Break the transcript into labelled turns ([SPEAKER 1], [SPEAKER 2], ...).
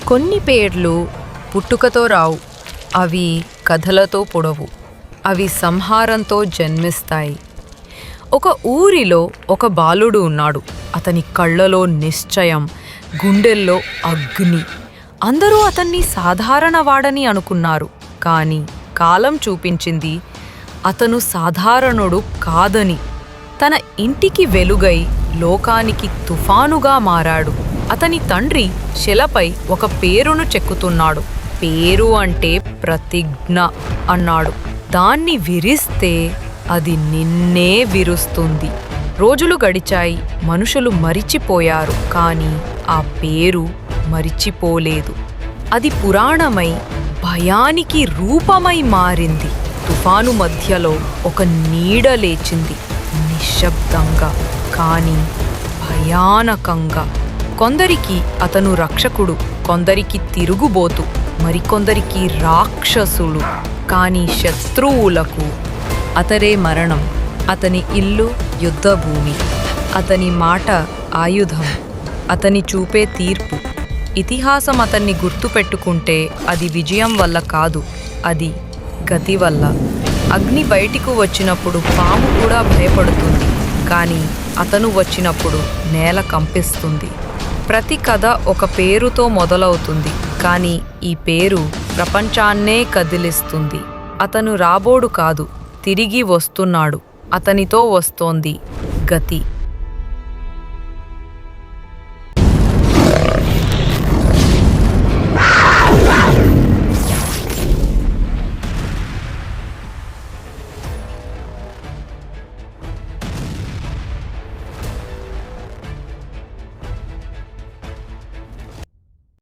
[SPEAKER 1] కొన్ని పేర్లు పుట్టుకతో రావు, అవి కథలతో పొడవు, అవి సంహారంతో జన్మిస్తాయి. ఒక ఊరిలో ఒక బాలుడు ఉన్నాడు. అతని కళ్ళలో నిశ్చయం, గుండెల్లో అగ్ని. అందరూ అతన్ని సాధారణవాడని అనుకున్నారు. కానీ కాలం చూపించింది అతను సాధారణుడు కాదని. తన ఇంటికి వెలుగై లోకానికి తుఫానుగా మారాడు. అతని తండ్రి శిలపై ఒక పేరును చెక్కుతున్నాడు. పేరు అంటే ప్రతిజ్ఞ అన్నాడు. దాన్ని విరిస్తే అది నిన్నే విరుస్తుంది. రోజులు గడిచాయి, మనుషులు మరిచిపోయారు. కానీ ఆ పేరు మరిచిపోలేదు. అది పురాణమై భయానికి రూపమై మారింది. తుఫాను మధ్యలో ఒక నీడ లేచింది, నిశ్శబ్దంగా కానీ భయానకంగా. కొందరికి అతను రక్షకుడు, కొందరికి తిరుగుబోతు, మరికొందరికి రాక్షసుడు. కానీ శత్రువులకు అతడే మరణం. అతని ఇల్లు యుద్ధభూమి, అతని మాట ఆయుధం, అతని చూపే తీర్పు. ఇతిహాసం అతన్ని గుర్తుపెట్టుకుంటే అది విజయం వల్ల కాదు, అది గతి వల్ల. అగ్ని బయటికి వచ్చినప్పుడు పాము కూడా భయపడుతుంది, కానీ అతను వచ్చినప్పుడు నేల కంపిస్తుంది. ప్రతి కథ ఒక పేరుతో మొదలవుతుంది, కానీ ఈ పేరు ప్రపంచాన్నే కదిలిస్తుంది. అతను రాబోడు కాదు, తిరిగి వస్తున్నాడు. అతనితో వస్తోంది గతి.